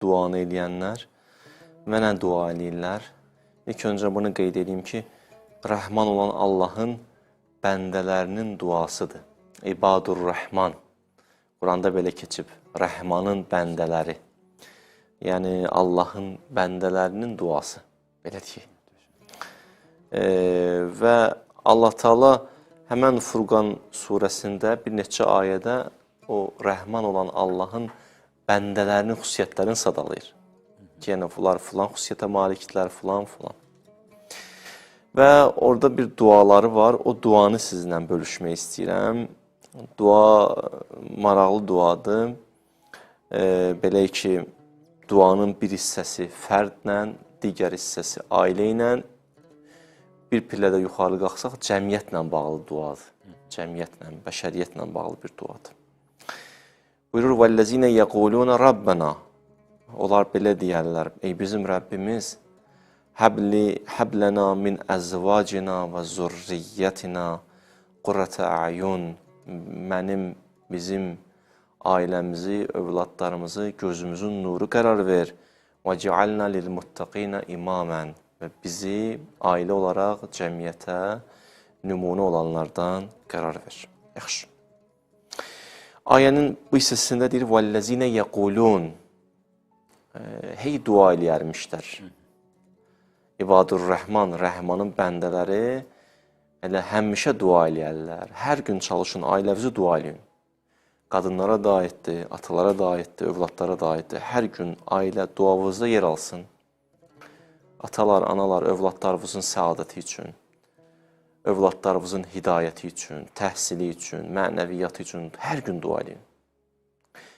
duanı eləyənlər mənə dua eləyirlər. İlk öncə bunu qeyd edeyim ki, Rəhman olan Allahın bəndələrinin duasıdır. İbadur Rəhman. Quranda belə keçib, Rəhmanın bəndələri. Yəni, Allahın bəndələrinin duası, belə deyək. Və Allah Teala həmən Furqan surəsində bir neçə ayədə o Rəhman olan Allahın bəndələrinin xüsusiyyətlərini sadalayır. Yəni, bunlar filan xüsusiyyətə malikdirlər, filan. Və orada bir duaları var, o duanı sizinlə bölüşmək istəyirəm. Dua maraqlı duadır. Belə ki, duanın bir hissəsi fərdlə, digər hissəsi ailə ilə, bir pillədə yuxarı qalxsaq, cəmiyyətlə bağlı duadır. Cəmiyyətlə, bəşəriyyətlə bağlı bir duadır. Buyurur, وَالَّذِينَ يَقُولُونَ رَبَّنَا Onlar belə deyərlər, ey bizim Rəbbimiz, həblənə min əzvacina və zurriyyətina qurrətə əyun bizim ailəmizi, övladlarımızı, gözümüzün nuru qərar ver və cealna lilmuttaqina imamən və bizi ailə olaraq cəmiyyətə nümunə olanlardan qərar ver. Yaxşı. Ayənin bu hissəsində deyir, وَالَّذِينَ يَقُولُونَ Hey dua eləyərmişlər. İbadur Rəhman, Rəhmanın bəndələri elə həmişə dua eləyərlər. Hər gün çalışın, ailəvizi dua eləyin. Qadınlara da aiddir, atalara da aiddir, övladlara da aiddir. Hər gün ailə duavızda yer alsın. Atalar, analar, övladlarınızın səadəti üçün, övladlarınızın hidayəti üçün, təhsili üçün, mənəviyyatı üçün hər gün dua eləyin.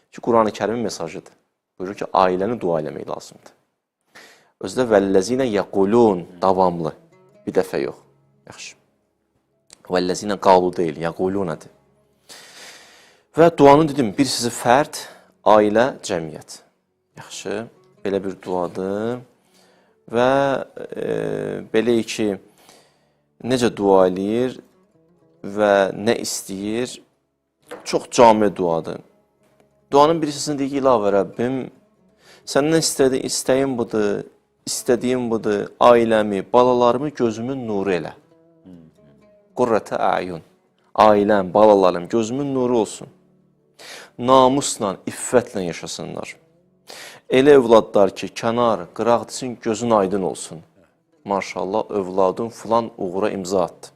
Ki, Quran-ı Kərimin mesajıdır. Buyurur ki, ailəni dua eləmək lazımdır. Özdə vəlləzinə yəqulun, davamlı, bir dəfə yox. Yaxşı. Vəlləzinə qalu deyil, yəqulunədir. Və duanın dedim, birisi fərd, ailə, cəmiyyət. Yaxşı, belə bir duadır. Və belə ki, necə dua eləyir və nə istəyir, çox cami duadır. Duanın birisini deyir ki, İlahə Rəbbim, səndən istəyim budur, istədiyim budur, ailəmi, balalarımı gözümün nuru elə. Qurrətə əyun. Ailəm, balalarım, gözümün nuru olsun. Namusla, iffətlə yaşasınlar. Elə övladlar ki, kənar, qıraq desin, gözün aydın olsun. Maşallah, övladın filan uğura imza atdı.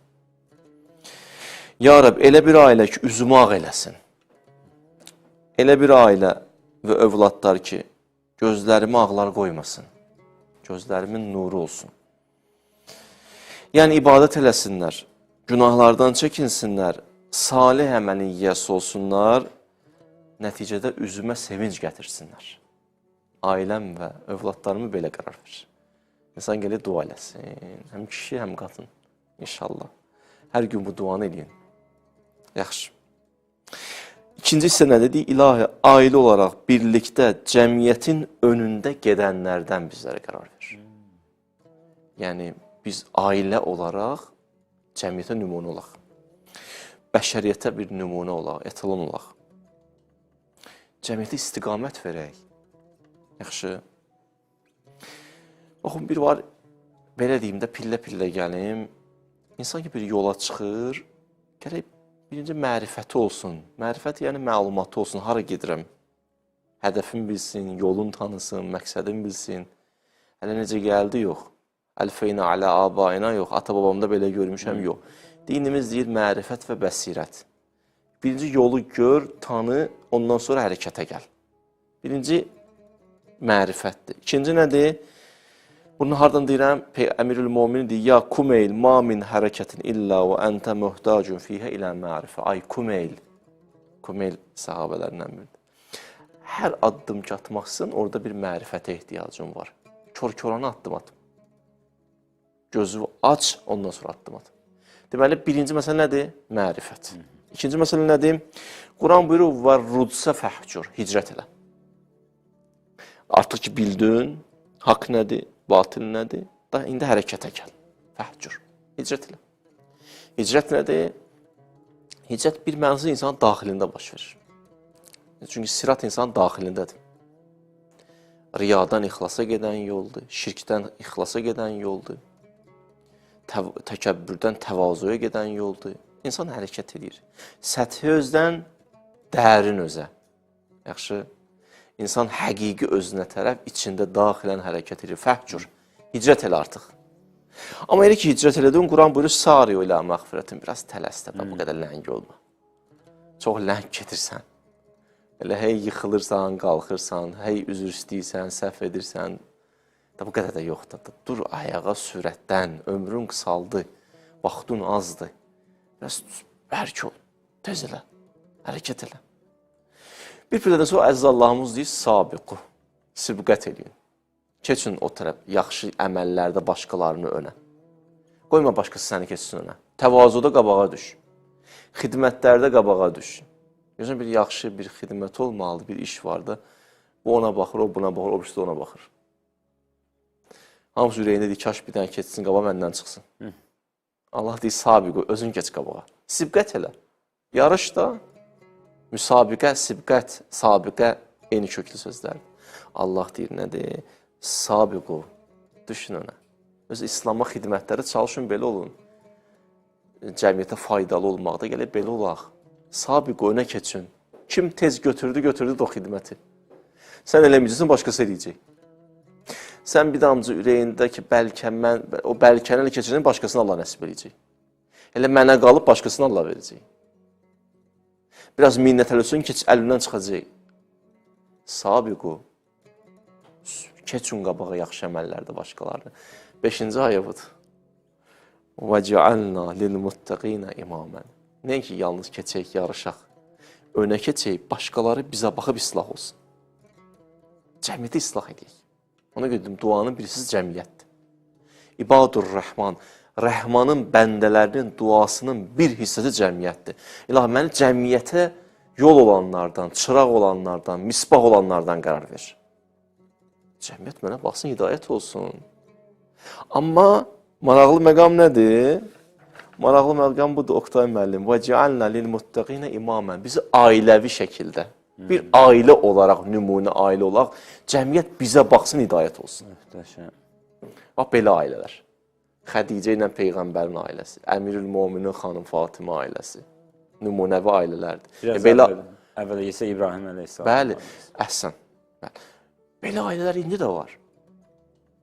Ya Rəbb, elə bir ailə ki, üzümü ağ eləsin. Elə bir ailə və övladlar ki, gözlərimi ağlar qoymasın. Gözlərimin nuru olsun. Yəni, ibadət eləsinlər, günahlardan çəkinsinlər, salih əməlin yiyəsi olsunlar, nəticədə üzümə sevinc gətirsinlər. Ailəm və övladlarımı belə qərar verir. İnsan gəlir dua eləsin, həm kişi, həm qadın, inşallah. Hər gün bu duanı eləyin. Yaxşı. İkinci hissə nə dedi? İlahi, ailə olaraq birlikdə cəmiyyətin önündə gedənlərdən bizlərə qərar verir. Yəni, biz ailə olaraq cəmiyyətə nümunə olaq. Bəşəriyyətə bir nümunə olaq, etalon olaq. Cəmiyyətə istiqamət verək. Yaxşı. Baxın, bir var, belə deyim də, pillə-pillə gəlim. İnsan ki, bir yola çıxır, gərək birinci mərifəti olsun. Mərifət yəni məlumatı olsun, hara gedirəm. Hədəfim bilsin, yolun tanısın, məqsədim bilsin. Hələ necə gəldi, yox. Əlfeynə alə abayına, yox. Ata-babamda belə görmüşəm, yox. Dinimiz deyir mərifət və bəsirət. Birinci yolu gör, tanı, ondan sonra hərəkətə gəl. Birinci mərifətdir. İkinci nədir? Bunu hardan deyirəm? Əmirül Müminin deyir, ya kumeyl ma min hərəkətin illə və əntə möhtacun fiyhə ilə mərifə. Ay kumeyl. Kumeyl sahabələrindən biridir. Hər addım ki atmaqsın, orada bir mərifətə ehtiyacın var. Kör-körana addım atım. Gözü aç, ondan sonra addım atım. Deməli, birinci məsələ nədir? Mərifət. İkinci məsələ nədir? Quran buyurur, və rudsə fəhcur, hicrət elə. Artıq ki bildin, haqq nədir? Batil nədir? Da indi hərəkətə gəl. Fəhcur. Hicrət elə. Hicrət nədir? Hicrət bir mənzil insanın daxilində baş verir. Çünki sirat insanın daxilindədir. riyadan ixlasa gedən yoldur, şirkdən ixlasa gedən yoldur, təkəbbürdən təvazuya gedən yoldur. İnsan hərəkət edir. Səthi özdən dərin özə. Yaxşı, insan həqiqi özünə tərəf içində daxilən hərəkət edir. Fəhcur, hicrət elə artıq. Amma elə ki, hicrət elədin, Quran buyurur, sariyo ilə məğfirətin, biraz tələsdə, bu qədər ləng olma. Çox ləng gedirsən. Elə hey yıxılırsan, qalxırsan, hey üzr istəyirsən, səhv edirsən. Bu qədər də yoxdur. Dur ayağa sürətdən, ömrün qısaldı, vaxtın azdır. Biraz bərk ol, tez elə, hərəkət elə. Bir pillədən sonra əziz Allahımız deyir, sabiqu, sibqət edin. Keçin o tərəf, yaxşı əməllərdə başqalarını önə. Qoyma başqası səni keçsin önə. Təvazuda qabağa düş. Xidmətlərdə qabağa düş. Görürsən, bir yaxşı bir xidmət olmalı, bir iş var da, bu ona baxır, o buna baxır, o birisi də ona baxır. Hamısı ürəyində deyir, kaş bir dənə keçsin, qabağa məndən çıxsın. Allah deyir, sabiqu, özün geç qabağa. Sibqət elə. Yarış da, müsabiqə, sibqət, sabiqə eyni köklü sözlərdir. Allah deyir, nədir? Sabiqu, düşün ona. Öz İslama xidmətləri çalışın, belə olun. Cəmiyyətə faydalı olmaqda gələk, belə olaq. Sabiqu, önə keçin. Kim tez götürdü o xidməti. Sən eləməyəcəksin, başqası eləyəcək. Sən bir damcı ürəyindəki o bəlkəni elə keçirən başqasını Allah nəsib eləyəcək. Elə mənə qalıb başqasını Allah verəcək. Biraz minnət eləsin, keç əlindən çıxacaq. Sabiqu, keçin qabağa yaxşı əməllərdə başqalarını. 5-ci ayə budur. وَجَعَلْنَا لِلْمُتَّقِينَ إِمَامًا. Nəyə ki, yalnız keçək, yarışaq. Önə keçək, başqaları bizə baxıb islah olsun. Cəmiyyəti islah edək. Ona görə duanın birisi cəmiyyətdir. İbadur Rəhman, Rəhmanın bəndələrinin duasının bir hissəsi cəmiyyətdir. İlahi, məni cəmiyyətə yol olanlardan, çıraq olanlardan, misbah olanlardan qərar ver. Cəmiyyət mənə baxsın, hidayət olsun. Amma maraqlı məqam nədir? Maraqlı məqam budur, Oqtay müəllim. وَجَعَلْنَا لِلْمُتَّقِينَ إِمَامًا. Bizi ailəvi şəkildə, bir ailə olaraq, nümunə ailə olaraq, cəmiyyət bizə baxsın, hidayət olsun. Bax, belə ailələr. Xədicə ilə Peyğəmbərin ailəsi, Əmirül-Mominin xanım Fatimə ailəsi, nümunəvi ailələrdir. Əvvələ yesə İbrahim əleyhissalam. Bəli, əhsən. Belə ailələr indi də var.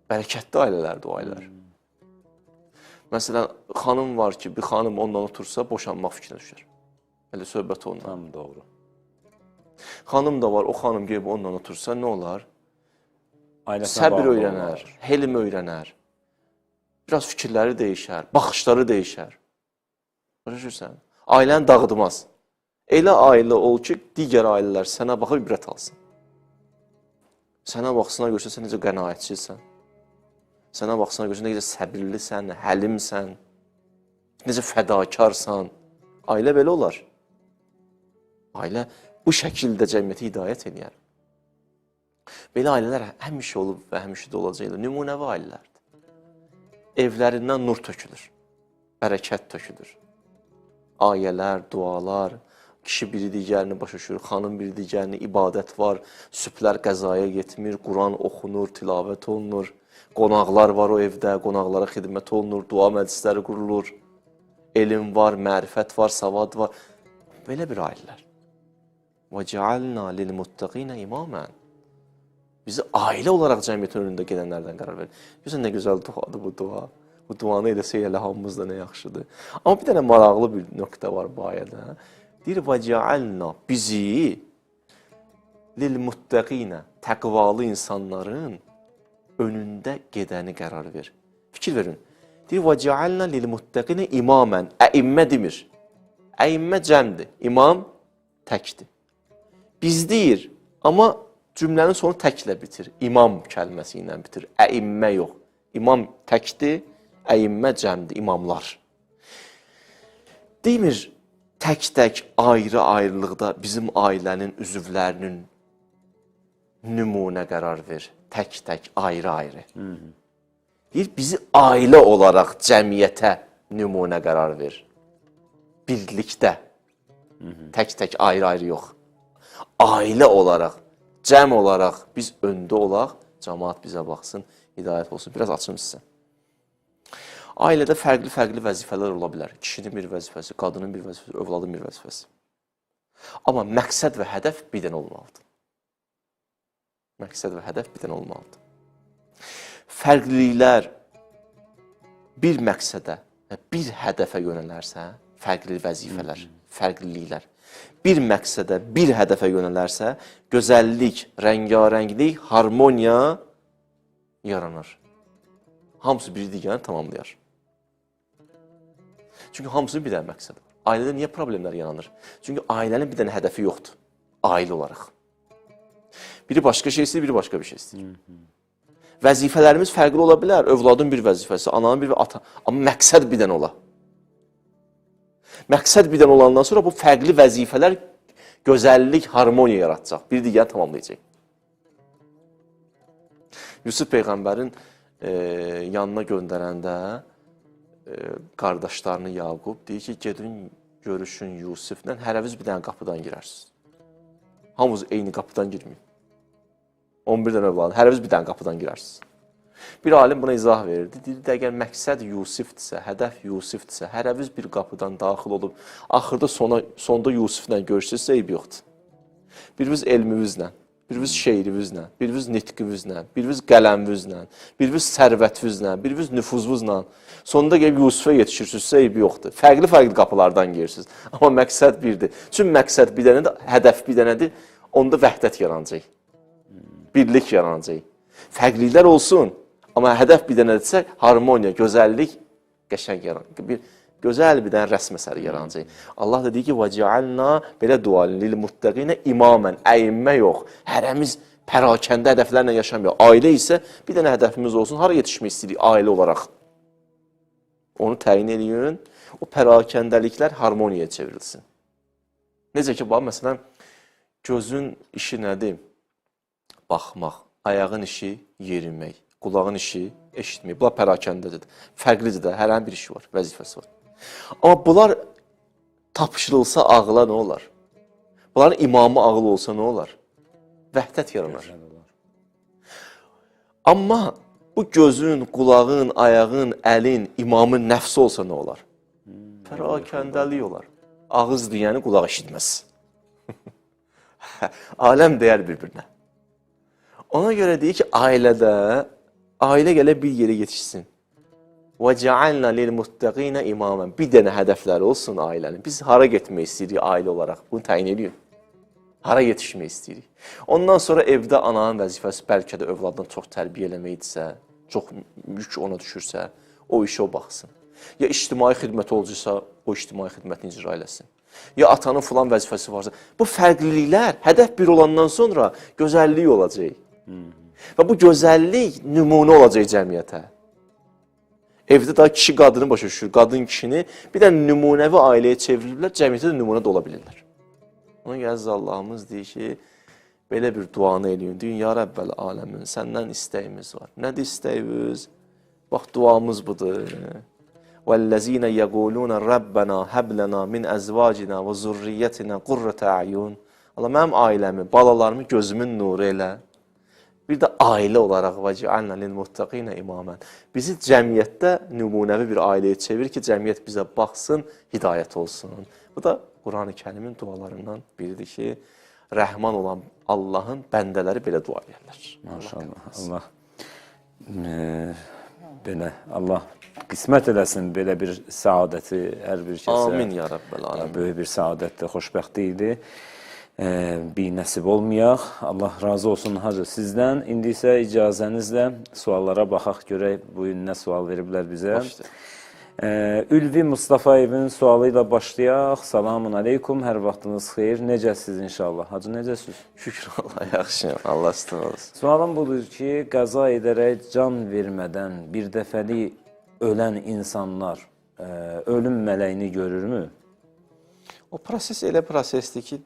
Bərəkətli ailələrdir o ailələr. Məsələn, xanım var ki, bir xanım ondan otursa, boşanmaq fikrinə düşər. Elə söhbət ondan. Tam doğru. Xanım da var, o xanım gəlib ondan otursa, nə olar? Ailəsinə Səbir bağlı öyrənər, olar. helm öyrənər. Biraz fikirləri dəyişər, baxışları dəyişər. Başa ailəni dağıtmaz. Elə ailə ol ki, digər ailələr sənə baxıb ibrət alsın. Sənə baxsına görsə, sən necə qənaətçisən. Sənə baxsına görsə, necə səbirlisən, həlimsən, necə fədakarsan. Ailə belə olar. Ailə bu şəkildə cəmiyyəti hidayət edir. Belə ailələr həmişə olub və həmişə də olacaqlar. Nümunəvi ailələrdir. Evlərindən nur tökülür, bərəkət tökülür. Ayələr, dualar, kişi biri digərini başa düşür, xanım biri digərini, ibadət var, sübhlər qəzaya getmir, Quran oxunur, tilavət olunur, qonaqlar var o evdə, qonaqlara xidmət olunur, dua məclisləri qurulur, elm var, mərifət var, savad var. Belə bir ailələr. وَجَعَلْنَا لِلْمُتَّقِينَ إِمَامًا. Bizi ailə olaraq cəmiyyətin önündə gedənlərdən qərar verir. Görürsən, nə gözəl duadır bu dua. Bu duanı eləsək elə hamımız da nə yaxşıdır. Amma bir dənə maraqlı bir nöqtə var bu ayədə. Deyir, وَجَعَلْنَا bizi لِلْمُتَّقِينَ təqvalı insanların önündə gedəni qərar ver. Fikir verin. Deyir, وَجَعَلْنَا لِلْمُتَّقِينَ إِمَامًا. Əimmə demir. Əimmə cəmdir. İmam təkdir. Biz deyir, amma cümlənin sonu təklə bitir. İmam kəlməsi ilə bitir. Əimmə yox. İmam təkdir, əimmə cəmdir, imamlar. Demir, tək-tək, ayrı-ayrılıqda bizim ailənin üzvlərinin nümunə qərar ver. Tək-tək, ayrı-ayrı. Deyir, bizi ailə olaraq cəmiyyətə nümunə qərar ver. Birlikdə. Tək-tək, ayrı-ayrı yox. Ailə olaraq, cəm olaraq biz öndə olaq, cəmaat bizə baxsın, hidayət olsun. Biraz açım sizə. Ailədə fərqli vəzifələr ola bilər. Kişinin bir vəzifəsi, qadının bir vəzifəsi, övladın bir vəzifəsi. Amma məqsəd və hədəf bir dənə olmalıdır. Məqsəd və hədəf bir dənə olmalıdır. Fərqliliklər bir məqsədə, bir hədəfə yönələrsə, fərqli vəzifələr, fərqliliklər bir məqsədə, bir hədəfə yönələrsə, gözəllik, rəngarənglik, harmoniya yaranır. Hamısı bir digərini tamamlayar. Çünki hamısının bir dənə məqsədi var. Ailədə niyə problemlər yaranır? Çünki ailənin bir dənə hədəfi yoxdur, ailə olaraq. Biri başqa şey istəyir, biri başqa bir şey istəyir. Vəzifələrimiz fərqli ola bilər. Övladın bir vəzifəsi, ananın bir ata. Amma məqsəd bir dənə ola. Məqsəd bir dənə olandan sonra bu fərqli vəzifələr gözəllik, harmoniya yaratacaq. Bir digərini tamamlayacaq. Yusuf Peyğəmbərin yanına göndərəndə qardaşlarını Yaqub deyir ki, gedin görüşün Yusufla, hərəviz bir dənə qapıdan girərsiniz. Hamınız eyni qapıdan girməyin. 11 dənə övladı, hərəviz bir dənə qapıdan girərsiniz. Bir alim buna izah verirdi. Deyirdi, əgər məqsəd Yusufdirsə, hədəf Yusufdirsə, hərəviz bir qapıdan daxil olub, axırda sonda Yusufla görüşsünüzsə, eyb yoxdur. Biriniz elmimizlə, biriniz şeirimizlə, biriniz nitqimizlə, biriniz qələmimizlə, biriniz sərvətimizlə, biriniz nüfuzumuzla, sonunda gəlib Yusufa yetişirsünüzsə, eyb yoxdur. Fərqli qapılardan girirsiniz. Amma məqsəd birdir. Çünki məqsəd bir dənədir, hədəf bir dənədir, onda vəhdət yaranacaq. Birlik yaranacaq. Fərqliliklər olsun, amma hədəf bir dənədirsə, harmoniya, gözəllik, qəşəng yaranacaq. Gözəl bir dənə rəsm əsəri yaranacaq. Allah da deyir ki, وَجَعَلْنَا belə dualin lil-muttəqinə imamən, əyimmə yox. Hərəmiz pərakəndə hədəflərlə yaşamıyor. Ailə isə bir dənə hədəfimiz olsun, hara yetişmək istəyirik ailə olaraq. Onu təyin edin, o pərakəndəliklər harmoniyaya çevrilsin. Necə ki, məsələn, gözün işi nədir? Baxmaq, ayağın işi yerimək, qulağın işi eşitmək. Bunlar pərakəndədir. Fərqlidir də, hər bir işi var, vəzifəsi var. Amma bunlar tapışırılsa ağla nə olar? Bunların imamı ağıl olsa nə olar? Vəhdət yaranar. Amma bu gözün, qulağın, ayağın, əlin, imamın nəfsi olsa nə olar? Pərakəndəlik olar. Ağız deyəni qulaq eşitməz. Aləm deyər bir-birinə. Ona görə deyir ki, ailə gələ bir yerə yetişsin. وَجَعَلْنَا لِلْمُتَّقِينَ imamən. Bir dənə hədəfləri olsun ailənin. Biz hara getmək istəyirik ailə olaraq? Bunu təyin edirik. Hara yetişmək istəyirik? Ondan sonra evdə ananın vəzifəsi bəlkə də övladdan çox tərbiyə eləməkdirsə, çox yük ona düşürsə, o işə o baxsın. Ya ictimai xidmət olacaqsa, o ictimai xidmətini icra eləsin. Ya atanın filan vəzifəsi varsa. Bu fərqliliklər hədəf bir olandan sonra gözəllik olacaq. Və bu gözəllik nümunə olacaq cəmiyyətə. Evdə daha kişi qadını başa düşür, qadın kişini bir də nümunəvi ailəyə çevrilirlər, cəmiyyətə də nümunə də ola bilirlər. Ona görə əziz Allahımız deyir ki, belə bir duanı eləyin. Deyin, ya Rəbbəl aləmin, səndən istəyimiz var. Nədir istəyimiz? Bax, duamız budur. وَالَّذِينَ يَقُولُونَ رَبَّنَا هَبْ لَنَا مِنْ أَزْوَاجِنَا وَزُرِّيَّتِنَا قُرَّةَ أَعْيُنٍ. Allah, mənim ailəmi, balalarımı gözümün nuru elə. Bir də ailə olaraq وَجَعَلْنَا لِلْمُتَّقِينَ imamən. Bizi cəmiyyətdə nümunəvi bir ailəyə çevir ki, cəmiyyət bizə baxsın, hidayət olsun. Bu da Quran-ı Kərimin dualarından biridir ki, rəhman olan Allahın bəndələri belə dua edirlər. Maşallah. Belə Allah qismət eləsin belə bir səadəti hər bir kəsə. Amin ya Rəbbəl aləmin. Böyük bir səadətdir, xoşbəxtlikdir. Bir nəsib olmayaq. Allah razı olsun Hacı sizdən. İndi isə icazənizlə suallara baxaq, görək bu gün nə sual veriblər bizə. Ülvi Mustafayevin sualı ilə başlayaq. Selamun aleykum, hər vaxtınız xeyir. Necəsiz inşallah? Hacı, necəsiz? Şükür Allah, yaxşıyım. Allah üstün olsun. Sualım budur ki, qəza edərək can vermədən bir dəfəli ölən insanlar ölüm mələyini görürmü? O proses elə prosesdir ki,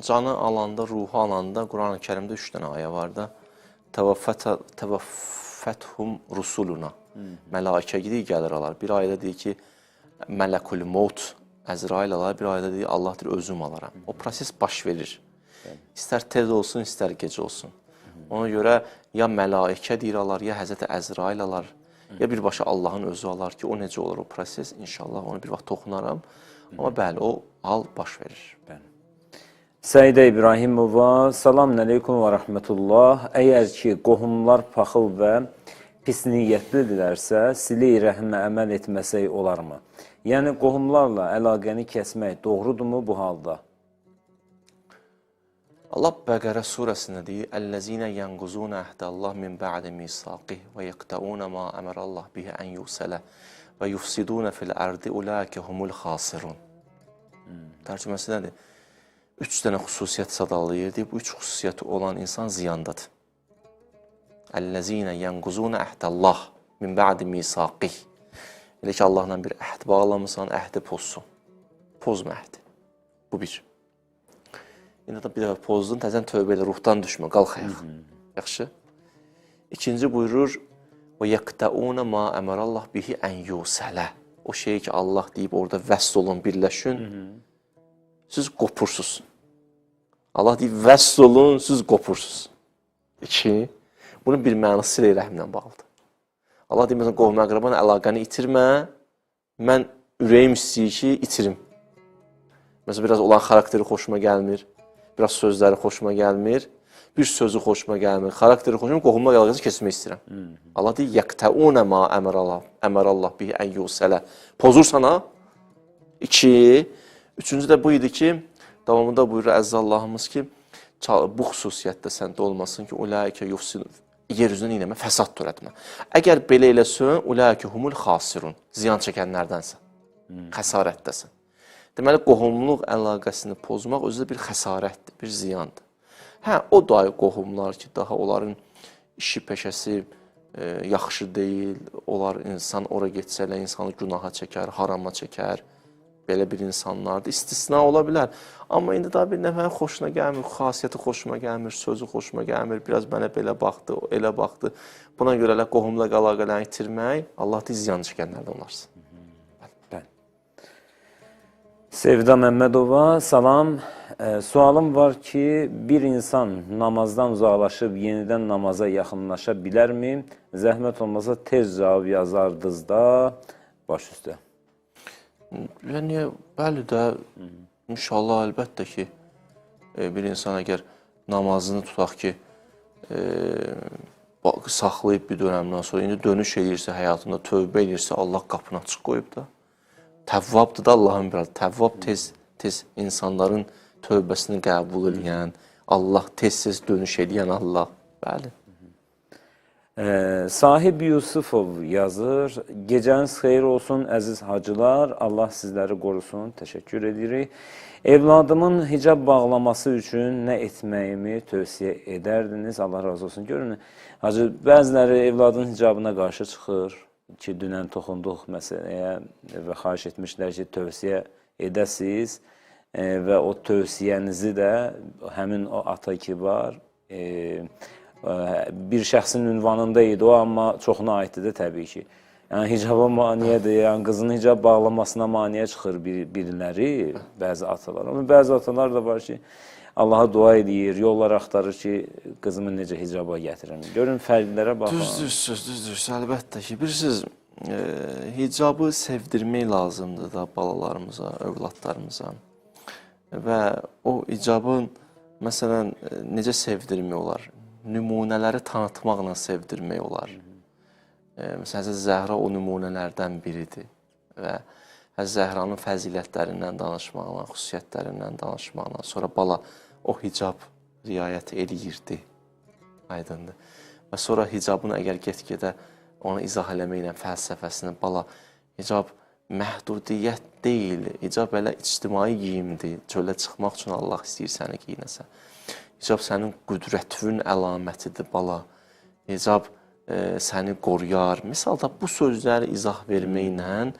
canı alanda, ruhu alanda Quran-ı Kərimdə 3 dənə ayə var da. Təvəffəthum rusuluna. Mələikə gəlir alar. Bir ayədə deyir ki, Mələkul Maut Əzrail alar. Bir ayədə deyir, Allah deyir, özüm alaram. O proses baş verir. İstər tez olsun, istər gecə olsun. Ona görə ya mələikə deyir alar, ya Həzrəti Əzrail alar, ya birbaşa Allahın özü alar ki, o necə olur o proses, inşallah onu bir vaxt toxunaram. Amma bəli, o hal baş verir. Səidə İbrahimova, salam əleykum və rəhmətullah. Əgər ki, qohumlar paxıl və pis niyyətlidirlərsə, sili rəhmə əməl etməsək olarmı? Yəni, qohumlarla əlaqəni kəsmək doğrudurmu bu halda? Allah Bəqərə surəsində deyir, "Əl-ləzīnə yanquzuna əhdəllah min ba'di misaqih və yaqtauna ma əmərallah bihi an yusala və yufsiduna fil ardi ulaika humul xasirun." Tərcüməsi nədir? 3 dənə xüsusiyyət sadalayır deyir. Bu 3 xüsusiyyəti olan insan ziyandadır. "Əl-ləzīnə yanquzuna əhdəllah min ba'di misaqih." Elə ki, Allahla bir əhd bağlamısan, əhdi pozsun. Pozma əhdi. Bu bir. İndi də bir dəfə pozdun, təzən tövbə elə ruhdan düşmə, qalx ayaq. Yaxşı. İkinci buyurur, "Və yaqtauna ma əmərallah bihi an yusala." O şey ki, Allah deyib orada vəsl olun, birləşin. Siz qopursunuz. Allah deyib vəsl olun, siz qopursunuz. 2. Bunun bir mənası silə rəhmlə bağlıdır. Allah deyib, məsələn, qohum əqrabanla əlaqəni itirmə, mən ürəyim istəyir ki, itirim. Məsələn, biraz olan xarakteri xoşuma gəlmir, biraz sözləri xoşuma gəlmir, bir sözü xoşuma gəlmir, xarakteri xoşuma gəlmir, qohumla əlaqəsi kesmək istəyirəm. Allah deyir, "Yaqtauna ma əmərallah bihi an yusala." Pozursan ha? 2. Üçüncü də bu idi ki, davamında buyurur Əzza Allahımız ki, bu xüsusiyyətdə səndə olmasın ki, "Ulaikə yufsidun." Yer üzünə inəmə, fəsad törətmə. Əgər belə eləsən, "Ulaikə humul xasirun." Ziyan çəkənlərdənsən, xəsarətdəsən. Deməli, qohumluq əlaqəsini pozmaq özü də bir xəsarətdir, bir ziyandır. Hə, o da qohumlar ki, daha onların işi, peşəsi yaxşı deyil, onlar insan ora getsələ, insanı günaha çəkər, harama çəkər, belə bir insanlardır. İstisna ola bilər. Amma indi daha bir nəfərin xoşuna gəlmir, xasiyyəti xoşuma gəlmir, sözü xoşuma gəlmir, biraz mənə belə baxdı, elə baxdı. Buna görə də qohumla əlaqələrini itirmək, Allah deyir, ziyan çəkənlərdən olarsın. Sevda Məmmədova, salam. Sualım var ki, bir insan namazdan uzaqlaşıb yenidən namaza yaxınlaşa bilərmi? Zəhmət olmasa tez cavab yazardınız da baş üstə. Yəni, bəli də, inşallah, əlbəttə ki, bir insan əgər namazını tutaq ki, saxlayıb bir dönəmdən sonra, indi dönüş edirsə, həyatında tövbə edirsə, Allah qapını açıq qoyub da. Təvvabdır da Allahın bir adı. Təvvab tez insanların tövbəsini qəbul edən, Allah tez dönüş edən Allah. Bəli. Sahib Yusufov yazır. Gecəniz xeyir olsun əziz hacılar. Allah sizləri qorusun. Təşəkkür edirik. Evladımın hicab bağlaması üçün nə etməyimi tövsiyə edərdiniz? Allah razı olsun. Görün, hacı, bəziləri evladın hicabına qarşı çıxır ki, dünən toxunduq məsələyə və xahiş etmişlər ki, tövsiyə edəsiz və o tövsiyənizi də həmin o ata ki var, bir şəxsin ünvanında idi o, amma çoxuna aiddir də təbii ki. Yəni, hicaba maniyyədir, yəni qızın hicab bağlamasına maniyyə çıxır biriləri, bəzi atalar. Amma bəzi atalar da var ki, Allaha dua edir, yollar axtarır ki, qızımı necə hicaba gətirim. Görün, fərqlərə baxın. Düzdür, əlbəttə ki, bilirsiniz, hicabı sevdirmək lazımdır da balalarımıza, övladlarımıza. Və o hicabın, məsələn, necə sevdirmək olar? Nümunələri tanıtmaqla sevdirmək olar. Məsələn, Həzrət Zəhra o nümunələrdən biridir və Həzrət Zəhranın fəzilətlərindən danışmaqla, xüsusiyyətlərindən danışmaqla, sonra bala o hicab riayət eləyirdi, aydındır. Və sonra hicabını əgər get-gedə onu izah eləməklə fəlsəfəsini, bala, hicab məhdudiyyət deyil, hicab elə ictimai giyimdir, çölə çıxmaq üçün Allah istəyir səni giyinəsə. Hicab sənin qüdrətvün əlamətidir, bala. Hicab səni qoruyar. Misalda bu sözləri izah verməklə,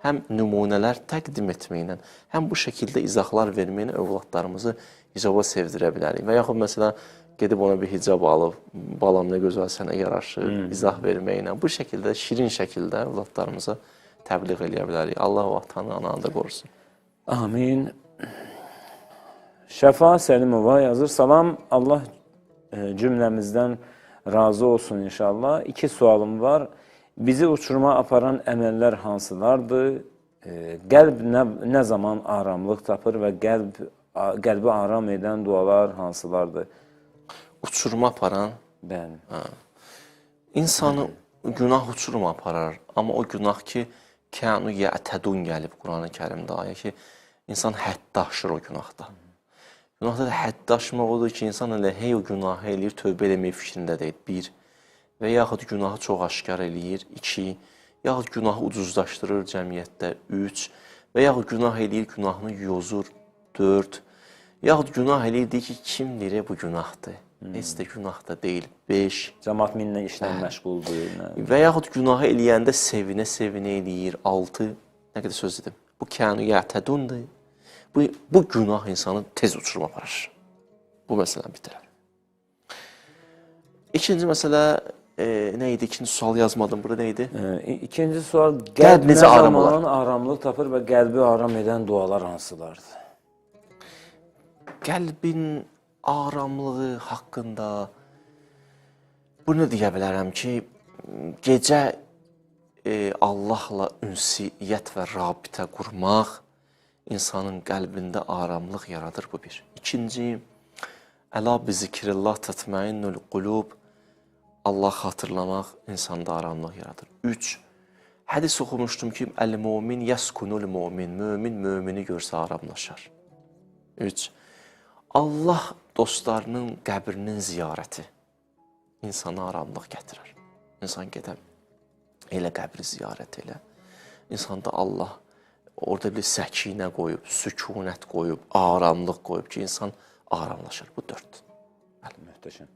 həm nümunələr təqdim etməklə, həm bu şəkildə izahlar verməklə övladlarımızı hicaba sevdirə bilərik. Və yaxud, məsələn, gedib ona bir hicab alıb, balam nə gözəl sənə yaraşır, izah verməklə, bu şəkildə, şirin şəkildə övladlarımıza təbliğ eləyə bilərik. Allah o atanı, ananı da qorusun. Amin. Şəfa Səlimova yazır. Salam, Allah cümləmizdən razı olsun inşallah. 2 sualım var. Bizi uçuruma aparan əməllər hansılardır? Qəlb nə zaman aramlıq tapır və qəlbi aram edən dualar hansılardır? Uçuruma aparan Bəli. insanı günah uçuruma aparar. Amma o günah ki, kənu yətədun gəlib Quran-ı Kərimdə ayə ki, insan həddə aşır o günahda. Günahda da həddə aşmaq odur ki, insan elə hey o günahı eləyir, tövbə eləmək fikrində deyil, 1. Və yaxud günahı çox aşkar eləyir, 2. Yaxud günahı ucuzlaşdırır cəmiyyətdə, 3. Və yaxud günah eləyir, günahını yozur, 4. Yaxud günah eləyir, deyir ki, kim deyir bu günahdır? Heç də günah da deyil, 5. Cəmaat minlə işlə məşğuldur. Və yaxud günahı eləyəndə sevinə-sevinə eləyir, 6. Nə qədər söz dedim? Bu kənu yətədundur. Bu günah insanı tez uçuruma aparır. Bu məsələni bitirər. İkinci məsələ nə idi? İkinci sual yazmadım. Burada nə idi? İkinci sual, Qəlb necə aram olar? zaman aramlıq tapır və qəlbi aram edən dualar hansılardır? Qəlbin aramlığı haqqında bunu deyə bilərəm ki, gecə Allahla ünsiyyət və rabitə qurmaq insanın qəlbində aramlıq yaradır, bu 1. İkinci, əla bi zikrillah tətməinnül qulub, Allah xatırlamaq insanda aramlıq yaradır. 3. Hədis oxumuşdum ki, əl-mumin yəskunul mumin, mümini görsə aramlaşar. 3. Allah dostlarının qəbrinin ziyarəti insana aramlıq gətirir. İnsan gedər, elə qəbri ziyarət elə. İnsanda Allah orada bir səkinə qoyub, sükunət qoyub, aramlıq qoyub ki, insan aramlaşır. Bu 4. Möhtəşəm.